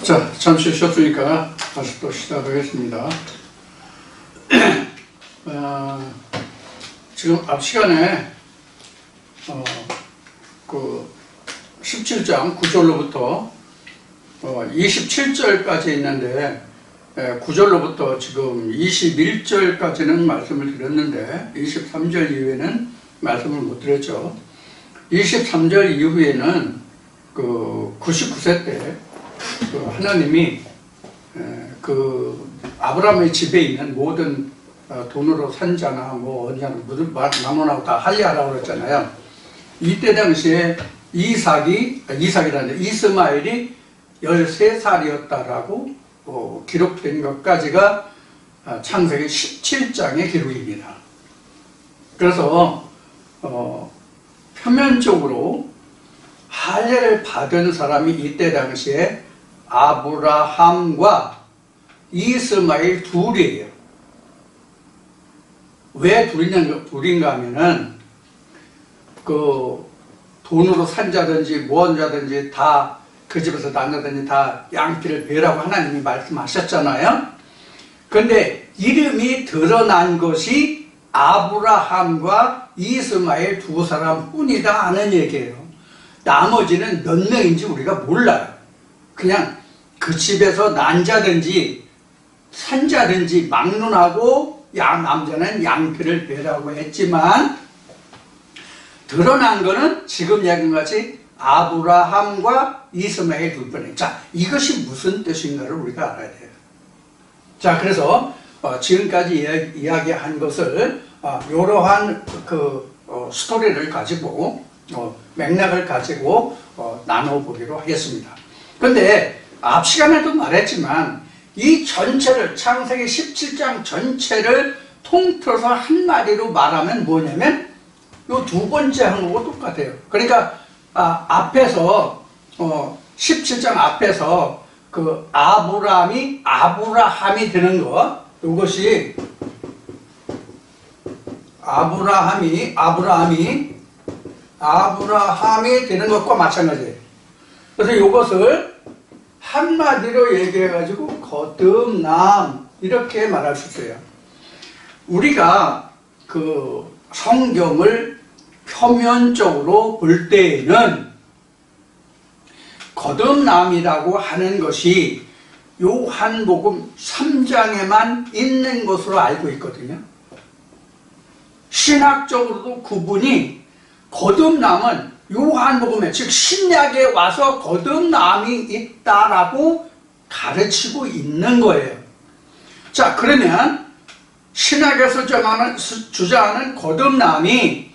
자, 잠시 쉬었으니까 다시 또 시작하겠습니다. 지금 앞 시간에 그 17장 9절로부터 27절까지 있는데 9절로부터 지금 21절까지는 말씀을 드렸는데 23절 이후에는 말씀을 못 드렸죠. 23절 이후에는 그 99세 때 그 하나님이 그 아브라함의 집에 있는 모든 돈으로 산 자나 뭐 어디나 무슨 마모나고 다 할례하라고 그랬잖아요. 이때 당시에 이스마엘이 13살이었다라고 기록된 것까지가 창세기 17장의 기록입니다. 그래서 표면적으로 할례를 받은 사람이 이때 당시에 아브라함과 이스마엘 둘이에요. 왜 둘인가 하면은 그 돈으로 산 자든지 무언 자든지 다 그 집에서 낳는다든지 다 양피를 베라고 하나님이 말씀하셨잖아요. 그런데 이름이 드러난 것이 아브라함과 이스마엘 두 사람뿐이다 하는 얘기예요. 나머지는 몇 명인지 우리가 몰라요. 그냥 그 집에서 난 자든지 산 자든지 막론하고 남자는 양피를 베라고 했지만 드러난 거는 지금 얘기한 같이 아브라함과 이스마엘 둘뿐이에요. 자, 이것이 무슨 뜻인가를 우리가 알아야 돼요. 자, 그래서 지금까지 이야기한 것을 이러한 스토리를 가지고 맥락을 가지고 나눠보기로 하겠습니다. 그런데 앞 시간에도 말했지만 이 전체를 창세기 17장 전체를 통틀어서 한마디로 말하면 뭐냐면 이 두 번째 항목과 똑같아요. 그러니까 앞에서 17장 앞에서 그 아브라함이 되는 거, 이것이 아브라함이 되는 것과 마찬가지예요. 그래서 이것을 한마디로 얘기해가지고 거듭남 이렇게 말할 수 있어요. 우리가 그 성경을 표면적으로 볼 때에는 거듭남이라고 하는 것이 요한복음 3장에만 있는 것으로 알고 있거든요. 신학적으로도 그분이 거듭남은 요한복음에 즉 신약에 와서 거듭남이 있다라고 가르치고 있는 거예요. 자, 그러면 신약에서 주장하는 거듭남이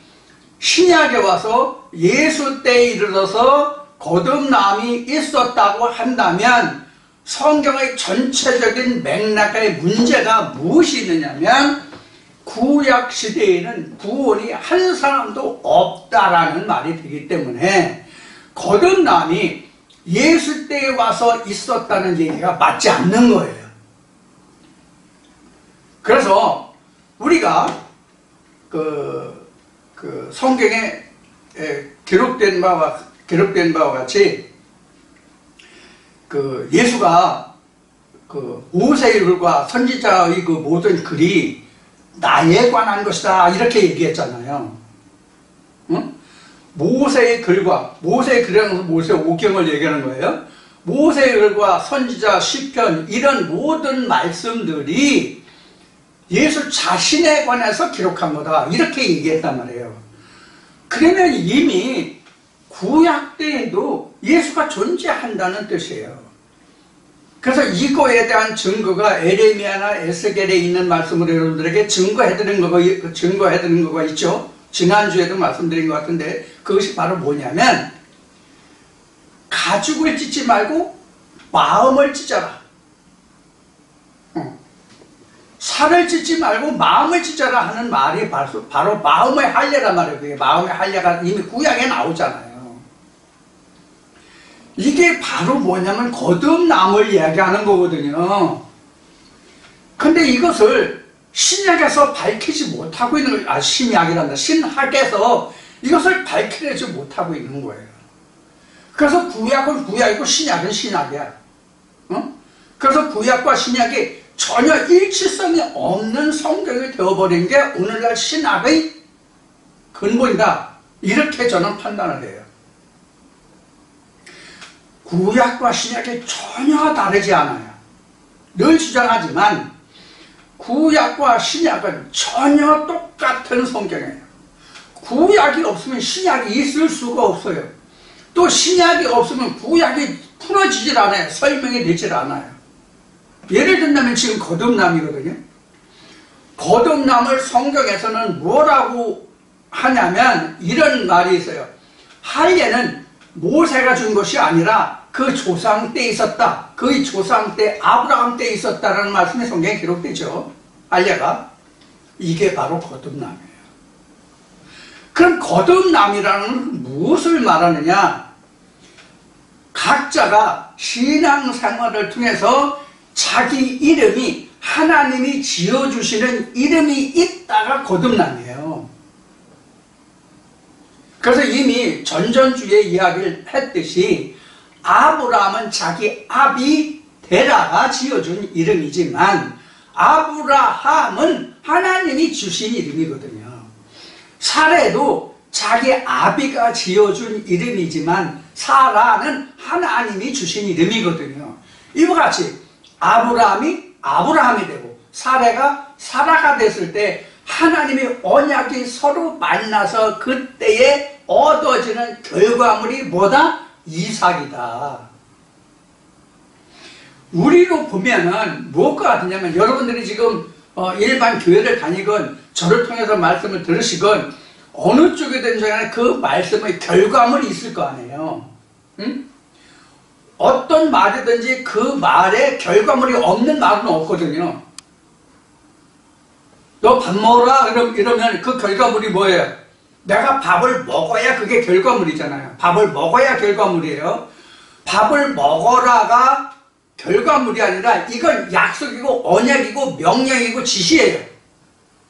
신약에 와서 예수 때에 이르러서 거듭남이 있었다고 한다면 성경의 전체적인 맥락의 문제가 무엇이 있느냐면 구약 시대에는 구원이 한 사람도 없다라는 말이 되기 때문에 거듭남이 예수 때에 와서 있었다는 얘기가 맞지 않는 거예요. 그래서 우리가 그 성경에 기록된 바와 같이 그 예수가 그 모세의 글과 선지자의 그 모든 글이 나에 관한 것이다 이렇게 얘기했잖아요. 응? 모세의 글이라는 것은 모세 오경을 얘기하는 거예요. 모세의 글과 선지자 시편 이런 모든 말씀들이 예수 자신에 관해서 기록한 거다 이렇게 얘기했단 말이에요. 그러면 이미 구약 때에도 예수가 존재한다는 뜻이에요. 그래서 이거에 대한 증거가 에레미야나 에스겔에 있는 말씀으로 여러분들에게 증거해드린 거가 있죠. 지난주에도 말씀드린 것 같은데 그것이 바로 뭐냐면 가죽을 찢지 말고 마음을 찢어라. 살을 찢지 말고 마음을 찢어라 하는 말이 바로 마음의 할례란 말이에요. 그게 마음의 할례가 이미 구약에 나오잖아요. 이게 바로 뭐냐면 거듭남을 이야기하는 거거든요. 근데 이것을 신약에서 밝히지 못하고 있는 거예요. 신학에서 이것을 밝히지 못하고 있는 거예요. 그래서 구약은 구약이고 신약은 신약이야. 그래서 구약과 신약이 전혀 일치성이 없는 성경이 되어버린 게 오늘날 신학의 근본이다. 이렇게 저는 판단을 해요. 구약과 신약이 전혀 다르지 않아요. 늘 주장하지만 구약과 신약은 전혀 똑같은 성경이에요. 구약이 없으면 신약이 있을 수가 없어요. 또 신약이 없으면 구약이 풀어지질 않아요. 설명이 되질 않아요. 예를 든다면 지금 거듭남이거든요. 거듭남을 성경에서는 뭐라고 하냐면 이런 말이 있어요. 할례는 모세가 준 것이 아니라 그 조상 때 있었다. 그 조상 때 아브라함 때 있었다라는 말씀이 성경에 기록되죠. 할례가. 이게 바로 거듭남이에요. 그럼 거듭남이라는 건 무엇을 말하느냐? 각자가 신앙생활을 통해서 자기 이름이 하나님이 지어주시는 이름이 있다가 거듭남이에요. 그래서 이미 전전주에 이야기를 했듯이 아브라함은 자기 아비 데라가 지어준 이름이지만 아브라함은 하나님이 주신 이름이거든요. 사레도 자기 아비가 지어준 이름이지만 사라는 하나님이 주신 이름이거든요. 이와 같이 아브라함이 아브라함이 되고 사레가 사라가 됐을 때 하나님의 언약이 서로 만나서 그때에 얻어지는 결과물이 뭐다? 이삭이다. 우리로 보면은 무엇과 같으냐면 여러분들이 지금 일반 교회를 다니건 저를 통해서 말씀을 들으시건 어느 쪽이든지 간에 그 말씀의 결과물이 있을 거 아니에요. 응? 어떤 말이든지 그 말에 결과물이 없는 말은 없거든요. 너 밥 먹어라 이러면 그 결과물이 뭐예요? 내가 밥을 먹어야 그게 결과물이잖아요. 밥을 먹어야 결과물이에요. 밥을 먹어라가 결과물이 아니라 이건 약속이고 언약이고 명령이고 지시예요.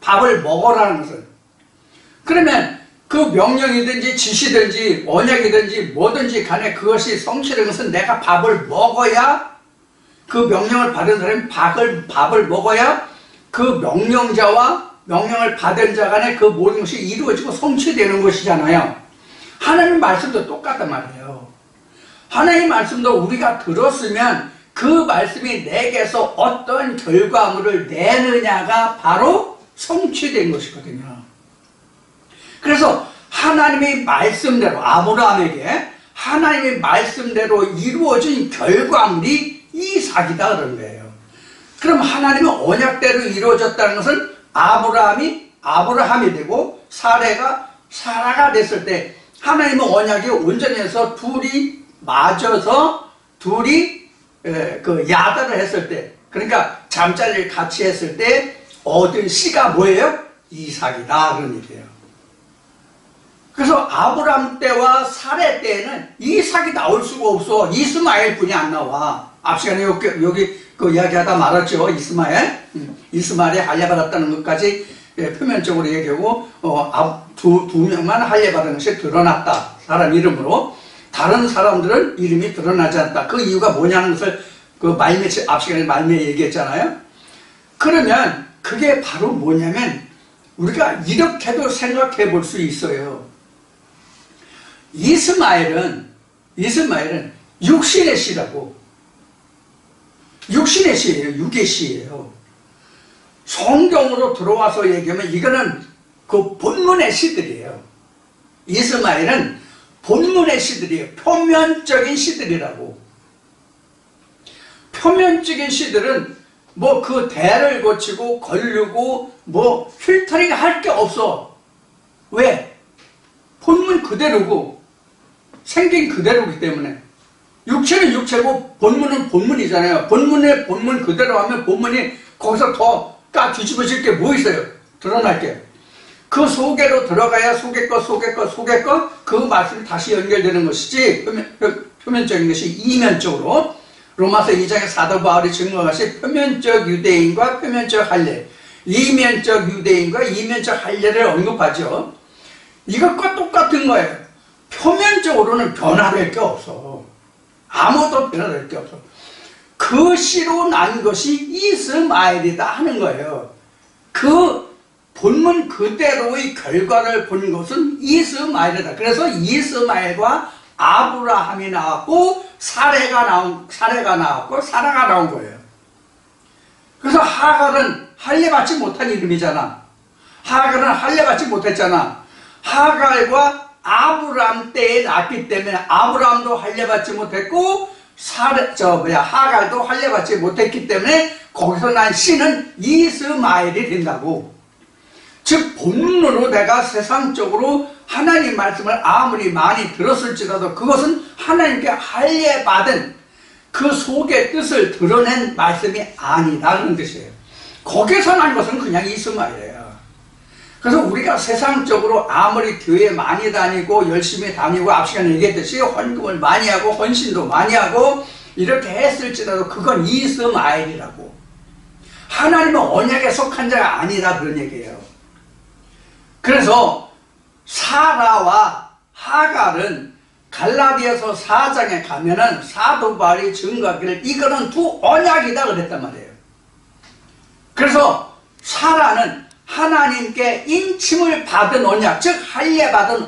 밥을 먹어라는 것은. 그러면 그 명령이든지 지시든지 언약이든지 뭐든지 간에 그것이 성취되는 것은 내가 밥을 먹어야, 그 명령을 받은 사람이 밥을 먹어야 그 명령자와 명령을 받은 자 간에 그 모든 것이 이루어지고 성취되는 것이잖아요. 하나님 말씀도 똑같단 말이에요. 하나님 말씀도 우리가 들었으면 그 말씀이 내게서 어떤 결과물을 내느냐가 바로 성취된 것이거든요. 그래서 하나님의 말씀대로 아브라함에게 하나님의 말씀대로 이루어진 결과물이 이삭이다 그런 거예요. 그럼 하나님의 언약대로 이루어졌다는 것은 아브라함이 되고 사레가 사라가 됐을 때 하나님의 언약이 온전해서 둘이 맞아서 둘이 그 야단을 했을 때, 그러니까 잠자리를 같이 했을 때 얻은 씨가 뭐예요? 이삭이다 그런 얘기예요. 그래서 아브라함 때와 사레 때에는 이삭이 나올 수가 없어. 이스마엘 분이 안 나와. 앞 시간에 여기 그 이야기하다 말았죠. 이스마엘이 할례받았다는 것까지 표면적으로 얘기하고 두 명만 할례받은 것이 드러났다. 사람 이름으로. 다른 사람들은 이름이 드러나지 않았다. 그 이유가 뭐냐는 것을 그 앞 시간에 말미에 얘기했잖아요. 그러면 그게 바로 뭐냐면 우리가 이렇게도 생각해 볼 수 있어요. 이스마엘은 육신의 씨라고. 육신의 씨예요. 육의 씨예요. 성경으로 들어와서 얘기하면 이거는 그 본문의 씨들이에요. 이스마엘은 본문의 씨들이에요. 표면적인 씨들이라고. 표면적인 씨들은 뭐 그 대를 거치고 걸르고 뭐 필터링 할 게 없어. 왜? 본문 그대로고 생긴 그대로기 때문에. 육체는 육체고 본문은 본문이잖아요. 본문에 본문 그대로 하면 본문이 거기서 더 뒤집어질 게 뭐 있어요? 드러날 게. 그 속에로 들어가야 속의 것 그 말씀이 다시 연결되는 것이지 표면적인 것이 이면적으로. 로마서 2장의 사도 바울이 증거하신 표면적 유대인과 표면적 할례, 이면적 유대인과 이면적 할례를 언급하죠. 이것과 똑같은 거예요. 표면적으로는 변화될 게 없어. 아무것도 변화될 게 없어. 그 씨로 난 것이 이스마엘이다 하는 거예요. 그 본문 그대로의 결과를 본 것은 이스마엘이다. 그래서 이스마엘과 아브라함이 나왔고 사례가 나왔고 사라가 나온 거예요. 그래서 하갈은 할례받지 못한 이름이잖아. 하갈은 할례받지 못했잖아. 하갈과 아브라함 때에 낳았기 때문에 아브라함도 할례받지 못했고 하갈도 할례받지 못했기 때문에 거기서 난 씨는 이스마엘이 된다고. 즉 본문으로 내가 세상적으로 하나님 말씀을 아무리 많이 들었을지라도 그것은 하나님께 할례받은 그 속의 뜻을 드러낸 말씀이 아니다 그런 뜻이에요. 거기서 난 것은 그냥 이스마엘이에요. 그래서 우리가 세상적으로 아무리 교회 많이 다니고 열심히 다니고 앞 시간에 얘기했듯이 헌금을 많이 하고 헌신도 많이 하고 이렇게 했을지라도 그건 이스마엘이라고. 하나님은 언약에 속한 자가 아니다 그런 얘기예요. 그래서 사라와 하갈은 갈라디아서 4장에 가면은 사도 바울이 증거하기를 이거는 두 언약이다 그랬단 말이에요. 그래서 하나님께 인침을 받은 언약, 즉 할례받은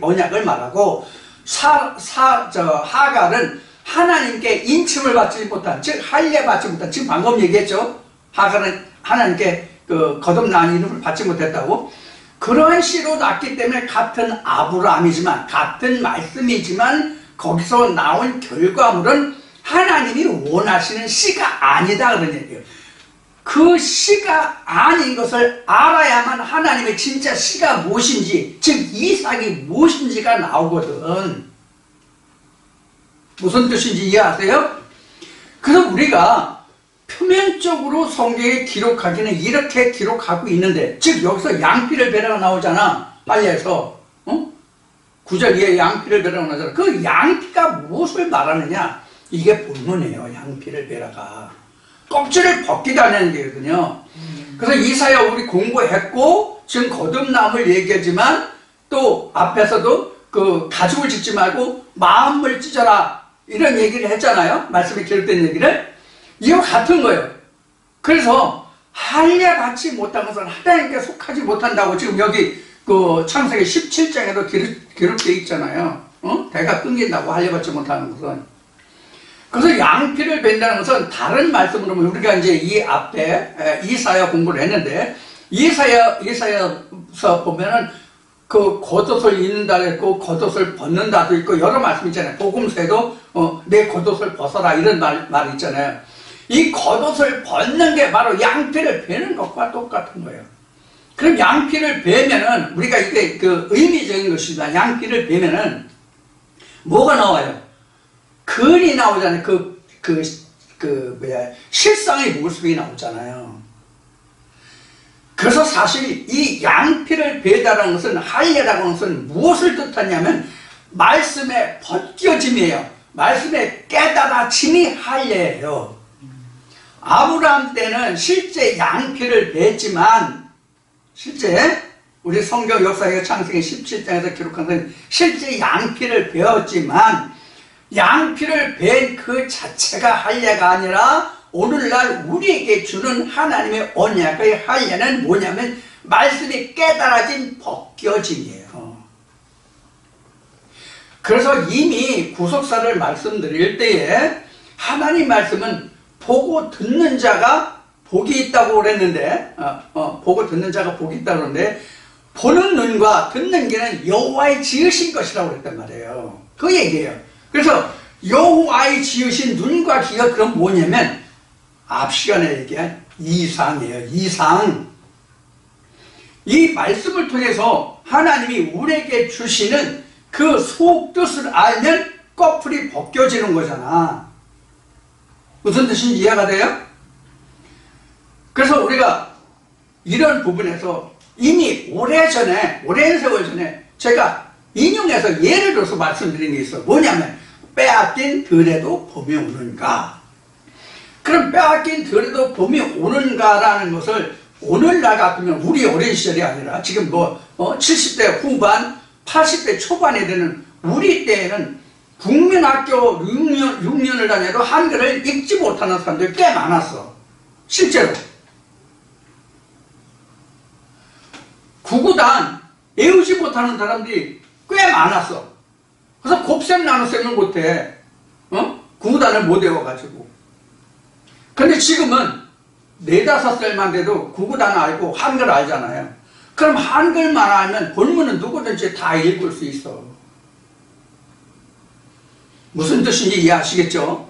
언약을 말하고 하갈은 하나님께 인침을 받지 못한, 즉 할례받지 못한, 지금 방금 얘기했죠. 하갈은 하나님께 그 거듭난 이름을 받지 못했다고. 그러한 씨로 낳기 때문에 같은 아브라함이지만 같은 말씀이지만 거기서 나온 결과물은 하나님이 원하시는 씨가 아니다 그런 얘기예요. 그 씨가 아닌 것을 알아야만 하나님의 진짜 씨가 무엇인지, 즉 이삭이 무엇인지가 나오거든. 무슨 뜻인지 이해하세요? 그래서 우리가 표면적으로 성경에 기록하기는 이렇게 기록하고 있는데, 즉 여기서 양피를 베라가 나오잖아. 빨리해서 9절 이에 양피를 베라가 나오잖아. 그 양피가 무엇을 말하느냐, 이게 본문이에요. 양피를 베라가 껍질을 벗기다는 얘기거든요. 그래서 이사야 우리 공부했고 지금 거듭남을 얘기하지만 또 앞에서도 그 가죽을 찢지 말고 마음을 찢어라 이런 얘기를 했잖아요. 말씀에 기록된 얘기를. 이와 같은 거예요. 그래서 할례받지 못한 것은 하나님께 속하지 못한다고 지금 여기 그 창세기 17장에도 기록되어 있잖아요. 대가 끊긴다고 할례받지 못하는 것은. 그래서 양피를 벤다는 것은 다른 말씀으로 보면 우리가 이제 이 앞에 이사야 공부를 했는데 이사야서 보면은 그 겉옷을 입는다 했고 겉옷을 벗는다도 있고 여러 말씀 있잖아요. 복음서에도 내 겉옷을 벗어라 이런 말 있잖아요. 이 겉옷을 벗는 게 바로 양피를 베는 것과 똑같은 거예요. 그럼 양피를 베면은 우리가 이게 그 의미적인 것이다. 양피를 베면은 뭐가 나와요? 글이 나오잖아요. 실상의 모습이 나오잖아요. 그래서 사실 이 양피를 베다라는 것은 할례라는 것은 무엇을 뜻하냐면 말씀의 벗겨짐이에요. 말씀의 깨달아짐이 할례예요. 아브라함 때는 실제 양피를 베지만 실제 우리 성경 역사의 창세기 17장에서 기록한 것은 실제 양피를 베었지만 양피를 벤 그 자체가 할례가 아니라 오늘날 우리에게 주는 하나님의 언약의 할례는 뭐냐면 말씀이 깨달아진 벗겨짐이에요. 그래서 이미 구속사를 말씀드릴 때에 하나님 말씀은 보고 듣는 자가 복이 있다고 그랬는데 보고 듣는 자가 복이 있다고 그러는데 보는 눈과 듣는 귀는 여호와의 지으신 것이라고 그랬단 말이에요. 그 얘기예요. 그래서 여호와의 지으신 눈과 귀가 그럼 뭐냐면 앞 시간에 얘기한 이상이에요. 이상. 이 말씀을 통해서 하나님이 우리에게 주시는 그 속뜻을 알면 꺼풀이 벗겨지는 거잖아. 무슨 뜻인지 이해가 돼요? 그래서 우리가 이런 부분에서 이미 오랜 세월 전에 제가 인용해서 예를 들어서 말씀드린 게 있어. 뭐냐면 빼앗긴 들에도 봄이 오는가. 그럼 빼앗긴 들에도 봄이 오는가라는 것을 오늘날 같으면 우리 어린 시절이 아니라 지금 70대 후반 80대 초반에 되는 우리 때에는 국민학교 6년을 다녀도 한글을 읽지 못하는 사람들이 꽤 많았어. 실제로. 구구단 외우지 못하는 사람들이 꽤 많았어. 그래서 곱셈 나눗셈을 못해. 구구단을 못 외워가지고. 근데 지금은 4, 5살만 돼도 구구단 알고 한글 알잖아요. 그럼 한글만 알면 본문은 누구든지 다 읽을 수 있어. 무슨 뜻인지 이해하시겠죠?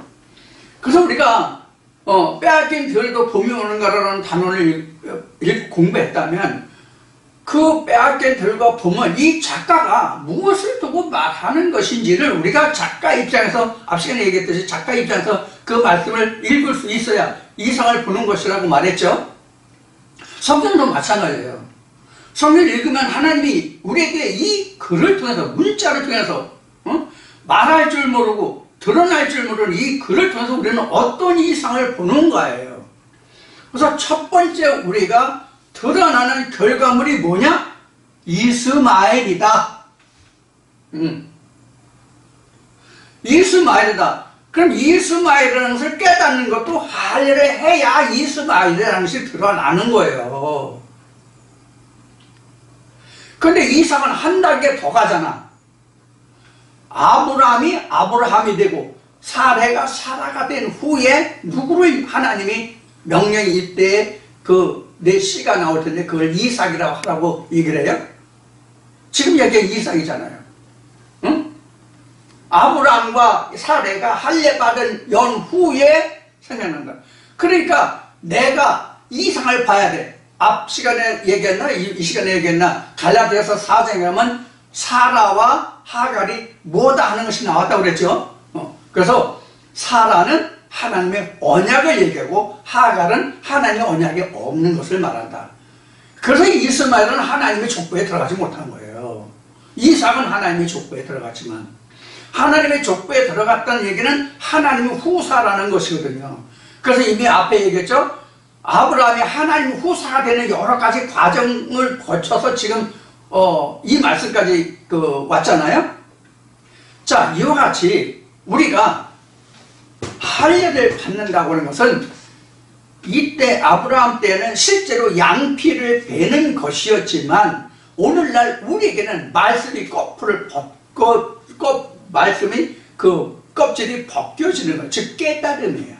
그래서 우리가 빼앗긴 별도 봄이 오는가라는 단어를 공부했다면 그 빼앗긴 별과 봄은 이 작가가 무엇을 두고 말하는 것인지를 우리가 작가 입장에서 앞 시간에 얘기했듯이 작가 입장에서 그 말씀을 읽을 수 있어야 이상을 보는 것이라고 말했죠. 성경도 마찬가지예요. 성경을 읽으면 하나님이 우리에게 이 글을 통해서 문자를 통해서 말할 줄 모르고 드러날 줄 모르는 이 글을 통해서 우리는 어떤 이상을 보는 거예요. 그래서 첫 번째 우리가 드러나는 결과물이 뭐냐? 이스마엘이다. 이스마엘이다. 그럼 이스마엘이라는 것을 깨닫는 것도 할례를 해야 이스마엘이라는 것이 드러나는 거예요. 근데 이삭은 한 단계 더 가잖아. 아브라함이 아브라함이 되고 사레가 사라가 된 후에 누구를 하나님이 명령이 이때 내 씨가 나올 텐데 그걸 이삭이라고 하라고 얘기를 해요? 지금 얘기한 이삭이잖아요. 응? 아브라함과 사레가 할례 받은 연후에 생겨난다. 그러니까 내가 이상을 봐야 돼. 앞 시간에 얘기했나? 이 시간에 얘기했나? 갈라디아서 4장에 가면 사라와 하갈이 뭐다 하는 것이 나왔다고 그랬죠. 그래서 사라는 하나님의 언약을 얘기하고 하갈은 하나님의 언약이 없는 것을 말한다. 그래서 이스마엘은 하나님의 족보에 들어가지 못한 거예요. 이삭은 하나님의 족보에 들어갔지만 하나님의 족보에 들어갔다는 얘기는 하나님의 후사라는 것이거든요. 그래서 이미 앞에 얘기했죠. 아브라함이 하나님의 후사가 되는 여러 가지 과정을 거쳐서 지금 이 말씀까지 왔잖아요. 자, 이와 같이 우리가 할례를 받는다고 하는 것은 이때 아브라함 때는 실제로 양피를 베는 것이었지만 오늘날 우리에게는 말씀이 말씀이 껍질이 벗겨지는 것, 즉 깨달음이에요.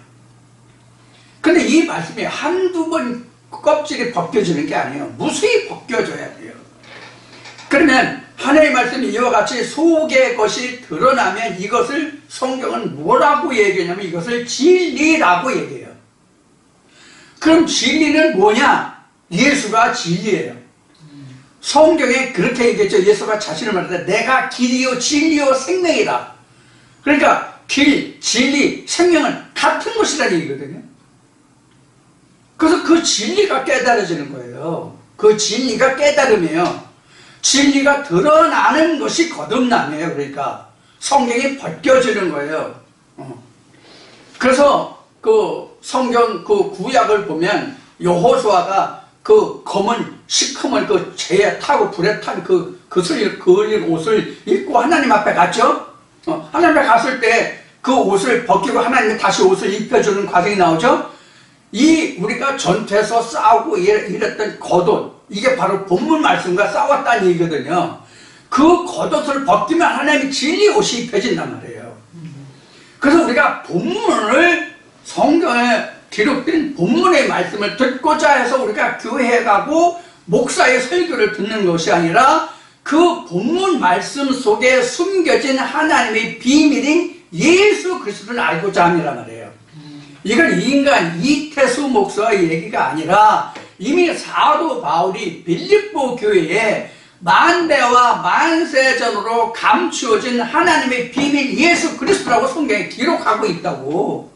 근데 이 말씀이 한두 번 껍질이 벗겨지는 게 아니에요. 무수히 벗겨져야 돼요. 그러면 하나님의 말씀이 이와 같이 속의 것이 드러나면 이것을 성경은 뭐라고 얘기하냐면 이것을 진리라고 얘기해요. 그럼 진리는 뭐냐? 예수가 진리예요. 성경에 그렇게 얘기했죠. 예수가 자신을 말할 때 내가 길이요 진리요 생명이다. 그러니까 길, 진리, 생명은 같은 것이라는 얘기거든요. 그래서 그 진리가 깨달아지는 거예요. 그 진리가 깨달음이에요. 진리가 드러나는 것이 거듭남이에요. 그러니까 성경이 벗겨지는 거예요. 그래서 성경 구약을 보면 여호수아가 검은 시커먼 재에 타고 불에 탄 그슬 그을린 옷을 입고 하나님 앞에 갔죠. 하나님 앞에 갔을 때 그 옷을 벗기고 하나님이 다시 옷을 입혀주는 과정이 나오죠. 우리가 전투에서 싸우고 이랬던 겉옷, 이게 바로 본문 말씀과 싸웠다는 얘기거든요. 그 겉옷을 벗기면 하나님이 진리 옷이 입혀진단 말이에요. 그래서 우리가 본문을 성경에 기록된 본문의 말씀을 듣고자 해서 우리가 교회에 가고 목사의 설교를 듣는 것이 아니라 그 본문 말씀 속에 숨겨진 하나님의 비밀인 예수 그리스도를 알고자 함이란 말이에요. 이건 인간 이태수 목사의 얘기가 아니라 이미 사도 바울이 빌립보 교회에 만대와 만세전으로 감추어진 하나님의 비밀 예수 그리스도라고 성경에 기록하고 있다고.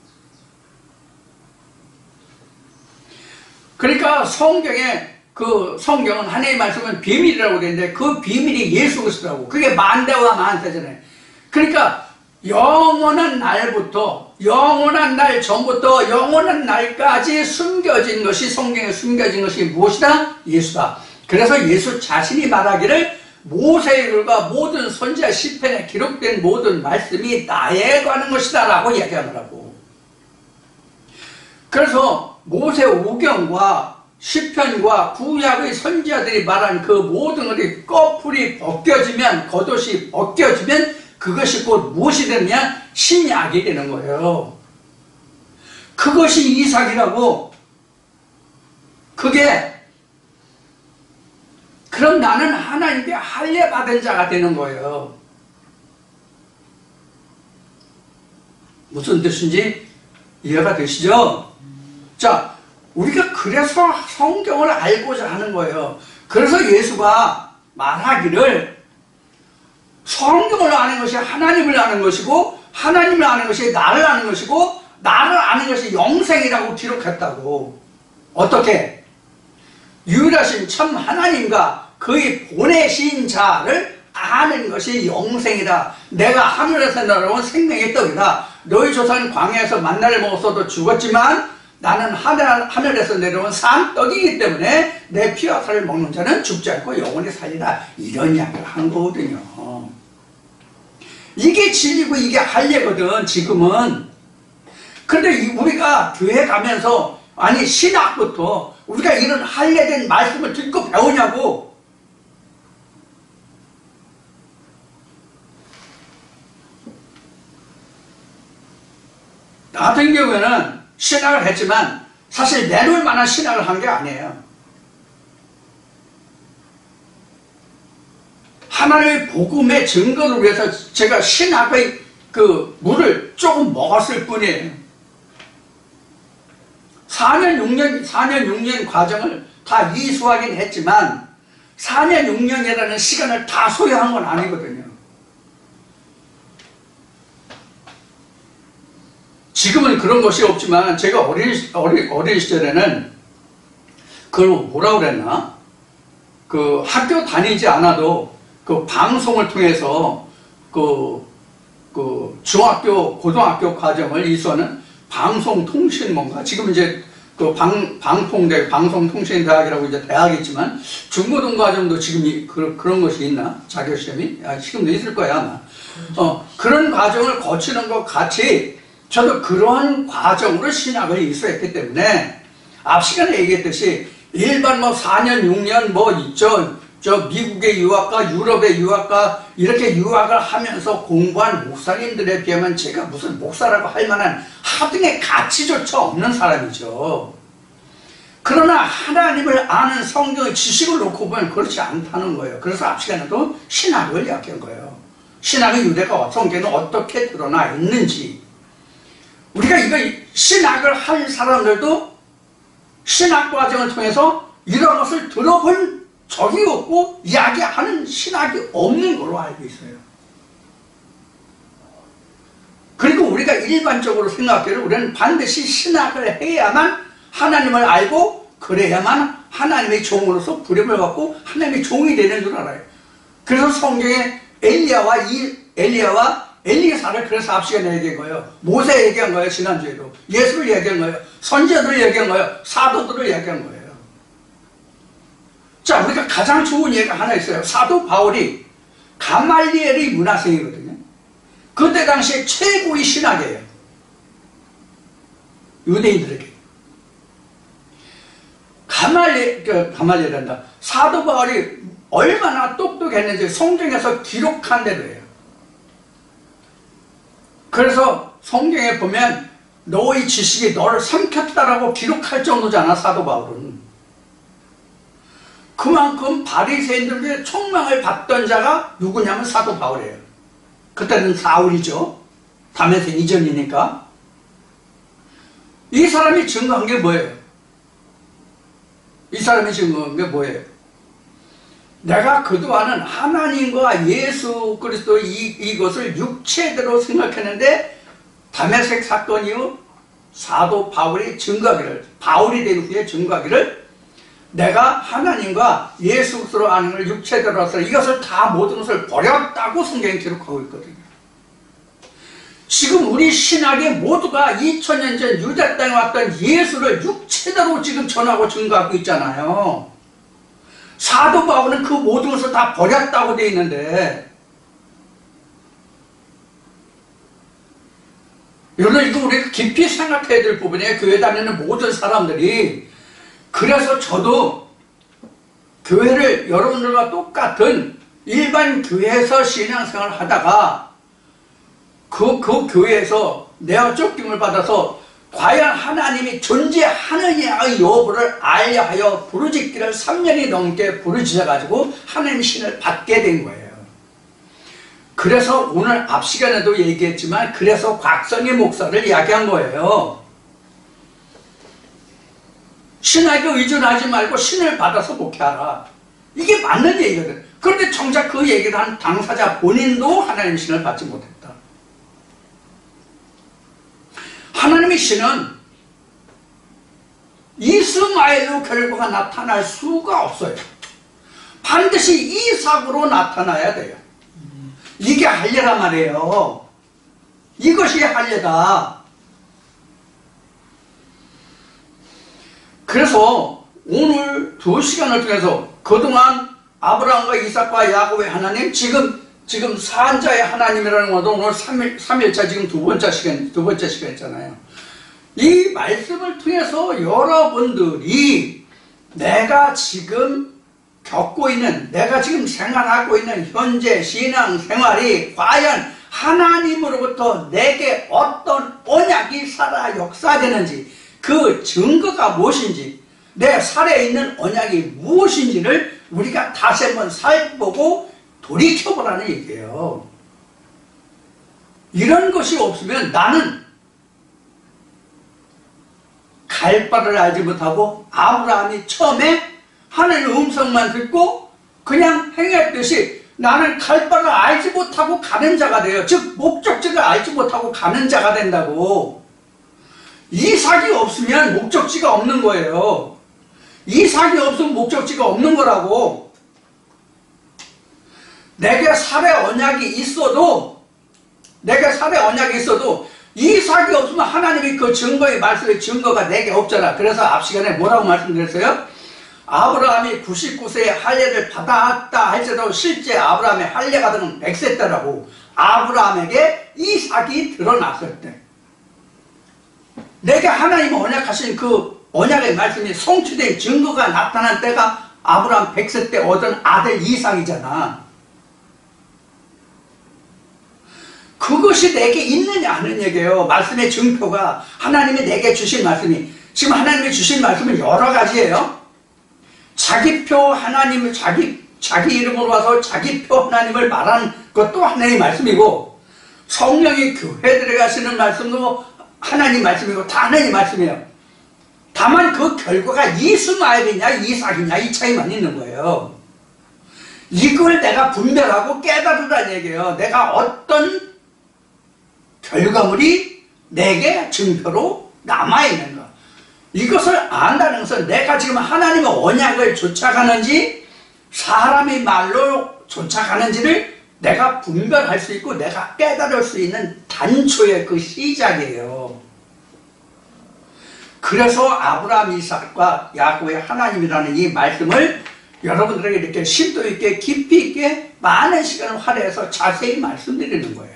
그러니까 성경은 하나님의 말씀은 비밀이라고 되는데 그 비밀이 예수 그리스도라고. 그게 만대와 만세전에. 그러니까 영원한 날부터 영원한 날 전부터 영원한 날까지 숨겨진 것이 성경에 숨겨진 것이 무엇이다? 예수다. 그래서 예수 자신이 말하기를 모세의 글과 모든 선지자 시편에 기록된 모든 말씀이 나에 관한 것이다 라고 얘기하더라고. 그래서 모세오경과 시편과 구약의 선지자들이 말한 그 모든 것이 꺼풀이 벗겨지면, 겉옷이 벗겨지면 그것이 곧 무엇이 되느냐? 신약이 되는 거예요. 그것이 이삭이라고. 그게, 그럼 나는 하나님께 할례 받은 자가 되는 거예요. 무슨 뜻인지 이해가 되시죠? 자, 우리가 그래서 성경을 알고자 하는 거예요. 그래서 예수가 말하기를 성경을 아는 것이 하나님을 아는 것이고, 하나님을 아는 것이 나를 아는 것이고, 나를 아는 것이 영생이라고 기록했다고. 어떻게? 유일하신 참 하나님과 그의 보내신 자를 아는 것이 영생이다. 내가 하늘에서 내려온 생명의 떡이다. 너희 조상 광야에서 만나를 먹었어도 죽었지만 나는 하늘에서 내려온 산 떡이기 때문에 내 피와 살을 먹는 자는 죽지 않고 영원히 살리라. 이런 이야기를 한 거거든요. 이게 진리고 이게 할례거든 지금은. 그런데 우리가 교회 가면서 아니 신학부터 우리가 이런 할례된 말씀을 듣고 배우냐고. 나 같은 경우에는 신학을 했지만 사실 내놓을 만한 신학을 한 게 아니에요. 하나님의 복음의 증거를 위해서 제가 신학의 그 물을 조금 먹었을 뿐이에요. 4년 6년 과정을 다 이수하긴 했지만 4년 6년이라는 시간을 다 소유한 건 아니거든요. 지금은 그런 것이 없지만 제가 어린 시절에는 그걸 뭐라고 그랬나? 그 학교 다니지 않아도 그 방송을 통해서 그 중학교, 고등학교 과정을 이수하는 방송통신문과, 지금 이제 그 방송통신대학이라고 이제 대학이 있지만 중고등 과정도 지금 그런 것이 있나? 자격시험이? 지금도 있을 거야 아마. 그런 과정을 거치는 것 같이 저도 그러한 과정으로 신학을 이수했기 때문에 앞 시간에 얘기했듯이 일반 4년 6년 있죠. 저 미국의 유학과 유럽의 유학과 이렇게 유학을 하면서 공부한 목사님들에 비하면 제가 무슨 목사라고 할 만한 하등의 가치조차 없는 사람이죠. 그러나 하나님을 아는 성경의 지식을 놓고 보면 그렇지 않다는 거예요. 그래서 앞 시간에도 신학을 이야기한 거예요. 신학의 유래가 성경에 어떻게 드러나 있는지. 우리가 이거 신학을 한 사람들도 신학 과정을 통해서 이런 것을 들어본 적이 없고 이야기하는 신학이 없는 걸로 알고 있어요. 그리고 우리가 일반적으로 생각하기를 우리는 반드시 신학을 해야만 하나님을 알고 그래야만 하나님의 종으로서 부름을 받고 하나님의 종이 되는 줄 알아요. 그래서 성경에 엘리야와 엘리사를 그래서 앞 시간에 얘기한 거예요. 모세 얘기한 거예요. 지난주에도 예수를 얘기한 거예요. 선지자들을 얘기한 거예요. 사도들을 얘기한 거예요. 자, 우리가 가장 좋은 예가 하나 있어요. 사도 바울이 가말리엘의 문화생이거든요. 그때 당시에 최고의 신학이에요. 유대인들에게. 가말리엘한다. 사도 바울이 얼마나 똑똑했는지 성경에서 기록한 대로예요. 그래서 성경에 보면 너의 지식이 너를 삼켰다라고 기록할 정도잖아, 사도 바울은. 그만큼 바리새인들에게 총망을 받던 자가 누구냐면 사도 바울이에요. 그때는 사울이죠. 다메섹 이전이니까. 이 사람이 증거한 게 뭐예요? 이 사람이 증거한 게 뭐예요? 내가 그동안은 하나님과 예수 그리스도 이것을 육체대로 생각했는데 다메섹 사건 이후 사도 바울이 증거하기를, 바울이 된 후에 증거하기를 내가 하나님과 예수 그리스도로 아는 걸 육체대로서 이것을 다 모든 것을 버렸다고 성경이 기록하고 있거든요. 지금 우리 신학의 모두가 2000년 전 유대 땅에 왔던 예수를 육체대로 지금 전하고 증거하고 있잖아요. 사도 바울은 그 모든 것을 다 버렸다고 되어 있는데, 여러분 이거 우리가 깊이 생각해야 될 부분이에요. 교회 다니는 모든 사람들이. 그래서 저도 교회를 여러분들과 똑같은 일반 교회에서 신앙생활을 하다가 그 교회에서 내가 쫓김을 받아서 과연 하나님이 존재하느냐의 여부를 알려 하여 부르짖기를 3년이 넘게 부르짖어가지고 하나님의 신을 받게 된 거예요. 그래서 오늘 앞 시간에도 얘기했지만 그래서 곽선희 목사를 이야기한 거예요. 신에게 의존하지 말고 신을 받아서 목회하라. 이게 맞는 얘기거든. 그런데 정작 그 얘기를 한 당사자 본인도 하나님의 신을 받지 못했다. 하나님의 신은 이스마엘로 결과가 나타날 수가 없어요. 반드시 이삭으로 나타나야 돼요. 이게 할례란 말이에요. 이것이 할례다. 그래서 오늘 2시간을 통해서 그동안 아브라함과 이삭과 야곱의 하나님, 지금 산자의 하나님이라는 것도 오늘 3일차 지금 두 번째 시간이잖아요. 이 말씀을 통해서 여러분들이 내가 지금 겪고 있는, 내가 지금 생활하고 있는 현재 신앙생활이 과연 하나님으로부터 내게 어떤 언약이 살아 역사되는지, 그 증거가 무엇인지, 내 살에 있는 언약이 무엇인지를 우리가 다시 한번 살펴보고 돌이켜보라는 얘기예요. 이런 것이 없으면 나는 갈 바를 알지 못하고 아브라함이 처음에 하나님의 음성만 듣고 그냥 행했듯이 나는 갈 바를 알지 못하고 가는 자가 돼요. 즉 목적지를 알지 못하고 가는 자가 된다고. 이삭이 없으면 목적지가 없는 거예요. 이삭이 없으면 목적지가 없는 거라고. 내게 살의 언약이 있어도 이삭이 없으면 하나님이 그 증거의 말씀의 증거가 내게 없잖아. 그래서 앞 시간에 뭐라고 말씀드렸어요? 아브라함이 99세에 할례를 받았다 할지라도 실제 아브라함의 할례가 되는 100세 때라고. 아브라함에게 이삭이 드러났을 때, 내게 하나님이 언약하신 그 언약의 말씀이 성취된 증거가 나타난 때가 아브라함 100세 때 얻은 아들 이삭이잖아. 그것이 내게 있느냐 하는 얘기예요. 말씀의 증표가, 하나님이 내게 주신 말씀이, 지금 하나님이 주신 말씀은 여러 가지예요. 자기 표 하나님을 자기 이름으로 와서 자기 표 하나님을 말하는 것도 하나님의 말씀이고, 성령이 교회들에 가시는 말씀도 하나님 말씀이고, 다 하나님 말씀이에요. 다만 그 결과가 이스마엘이냐 이삭이냐 이 차이만 있는 거예요. 이걸 내가 분별하고 깨달으라는 얘기예요. 내가 어떤 결과물이 내게 증표로 남아있는가, 이것을 안다는 것은 내가 지금 하나님의 언약을 쫓아가는지 사람의 말로 쫓아가는지를 내가 분별할 수 있고 내가 깨달을 수 있는 단초의 그 시작이에요. 그래서 아브라함, 이삭과 야곱의 하나님이라는 이 말씀을 여러분들에게 이렇게 심도 있게 깊이 있게 많은 시간을 할애해서 자세히 말씀드리는 거예요.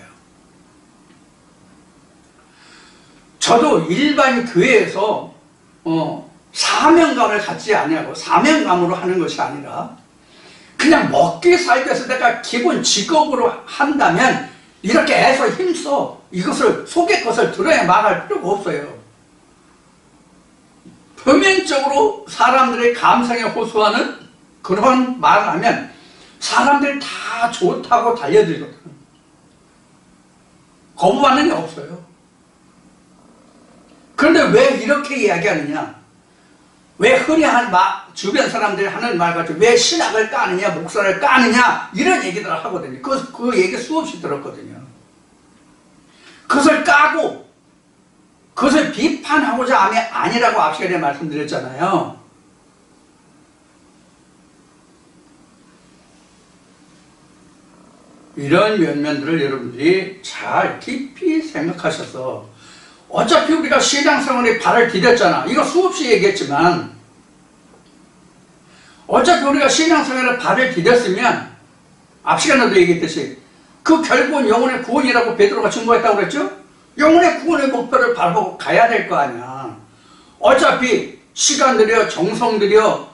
저도 일반 교회에서 사명감을 갖지 아니하고 사명감으로 하는 것이 아니라 그냥 먹기 살기 위해서 내가 기본 직업으로 한다면 이렇게 애써 힘써 이것을 속의 것을 드러내 말할 필요가 없어요. 표면적으로 사람들의 감상에 호소하는 그런 말을 하면 사람들이 다 좋다고 달려들거든. 거부받는 게 없어요. 그런데 왜 이렇게 이야기하느냐? 왜 흔히 주변 사람들이 하는 말같이 왜 신학을 까느냐, 목사를 까느냐, 이런 얘기들을 하거든요. 그 얘기 수없이 들었거든요. 그것을 까고, 그것을 비판하고자 함이 아니라고 앞 시간에 말씀드렸잖아요. 이런 면면들을 여러분들이 잘 깊이 생각하셔서, 어차피 우리가 신앙생활에 발을 디뎠잖아. 이거 수없이 얘기했지만 어차피 우리가 신앙생활에 발을 디뎠으면 앞 시간에도 얘기했듯이 그 결국은 영혼의 구원이라고 베드로가 증거했다고 그랬죠? 영혼의 구원의 목표를 바로 가야 될 거 아니야. 어차피 시간 들여, 정성 들여,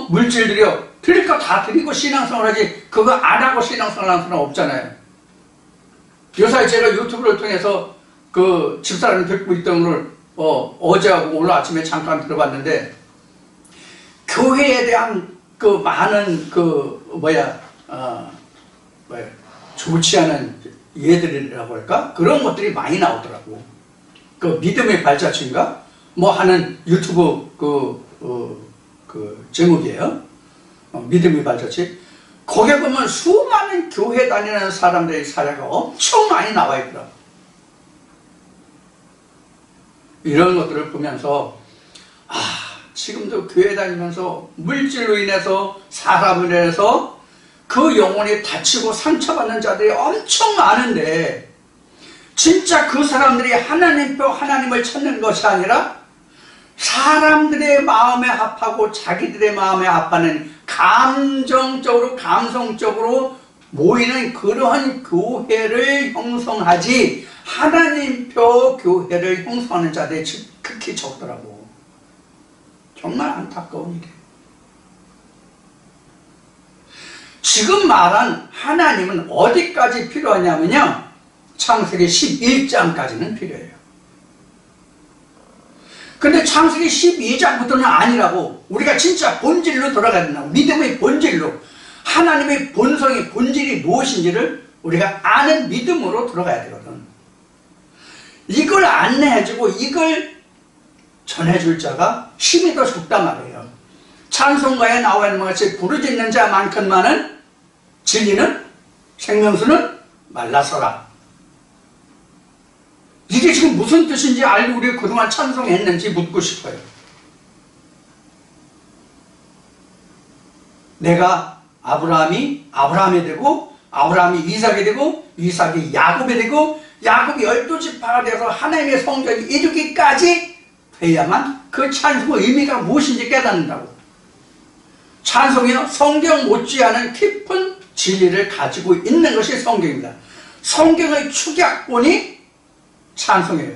물질 들여, 드릴 거 다 드리고 신앙생활 하지, 그거 안 하고 신앙생활 하는 사람 없잖아요. 요사이 제가 유튜브를 통해서 그 집사람이 듣고 있던 걸 어제하고 오늘 아침에 잠깐 들어봤는데, 교회에 대한 그 많은 좋지 않은 예들이라고 할까? 그런 것들이 많이 나오더라고. 그 믿음의 발자취인가? 뭐 하는 유튜브 그 제목이에요. 믿음의 발자취. 거기에 보면 수많은 교회 다니는 사람들의 사례가 엄청 많이 나와 있더라고. 이런 것들을 보면서 지금도 교회 다니면서 물질로 인해서 사람을 인해서 그 영혼이 다치고 상처받는 자들이 엄청 많은데, 진짜 그 사람들이 하나님을 찾는 것이 아니라 사람들의 마음에 합하고 자기들의 마음에 합하는 감정적으로 감성적으로 모이는 그러한 교회를 형성하지, 하나님표 교회를 형성하는 자들이 극히 적더라고. 정말 안타까운 일이에요. 지금 말한 하나님은 어디까지 필요하냐면요, 창세기 11장까지는 필요해요. 근데 창세기 12장부터는 아니라고. 우리가 진짜 본질로 돌아가야 된다고. 믿음의 본질로, 하나님의 본성의 본질이 무엇인지를 우리가 아는 믿음으로 들어가야 되거든. 이걸 안내해주고 이걸 전해줄 자가 힘이 더 적단 말이에요. 찬송가에 나와 있는 것 같이 부르짖는 자만큼만은 진리는, 생명수는 말라서라. 이게 지금 무슨 뜻인지 알고 우리가 그동안 찬송했는지 묻고 싶어요. 내가 아브라함이 되고, 아브라함이 이삭이 되고, 이삭이 야곱이 되고, 야곱이 12지파가 되어서 하나님의 성전이 이루기까지 돼야만 그 찬송의 의미가 무엇인지 깨닫는다고. 찬송이요, 성경 못지않은 깊은 진리를 가지고 있는 것이 성경입니다. 성경의 축약본이 찬송이에요.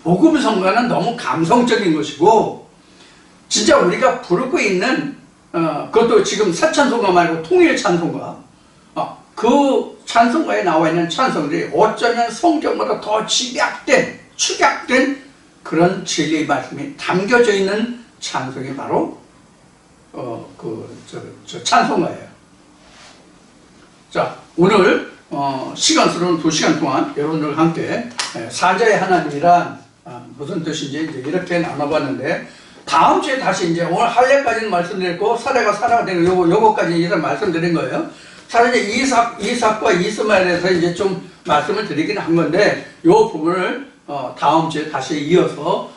복음성가는 너무 감성적인 것이고, 진짜 우리가 부르고 있는 그것도 지금 새찬송가 말고 통일 찬송가, 그 찬송가에 나와 있는 찬송들이 어쩌면 성경보다 더 축약된 그런 진리의 말씀이 담겨져 있는 찬송이 바로 찬송가예요. 자, 오늘 시간스러운 2시간 동안 여러분들과 함께 사자의 하나님이란 무슨 뜻인지 이제 이렇게 나눠봤는데, 다음 주에 다시 이제 오늘 할례까지는 말씀드렸고, 사례가 사례가 되는 요거까지 이제 말씀드린 거예요. 사실 이삭과 이스마엘에 대해서 이제 좀 말씀을 드리긴 한 건데, 요 부분을 다음 주에 다시 이어서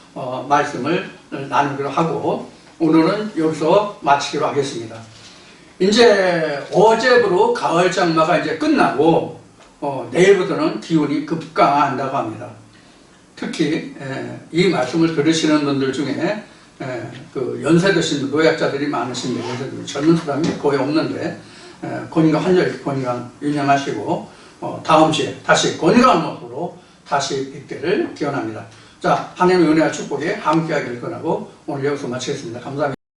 말씀을 나누기로 하고, 오늘은 여기서 마치기로 하겠습니다. 이제 어제부로 가을 장마가 이제 끝나고 내일부터는 기온이 급강한다고 합니다. 특히 이 말씀을 들으시는 분들 중에 그 연세 드신 노약자들이 많으십니다. 젊은 사람이 거의 없는데 건강 환절 건강 유념하시고 다음 주에 다시 건강한 모습으로 다시 뵙기를 기원합니다. 자, 하나님의 은혜와 축복에 함께하기를 권하고 오늘 여기서 마치겠습니다. 감사합니다.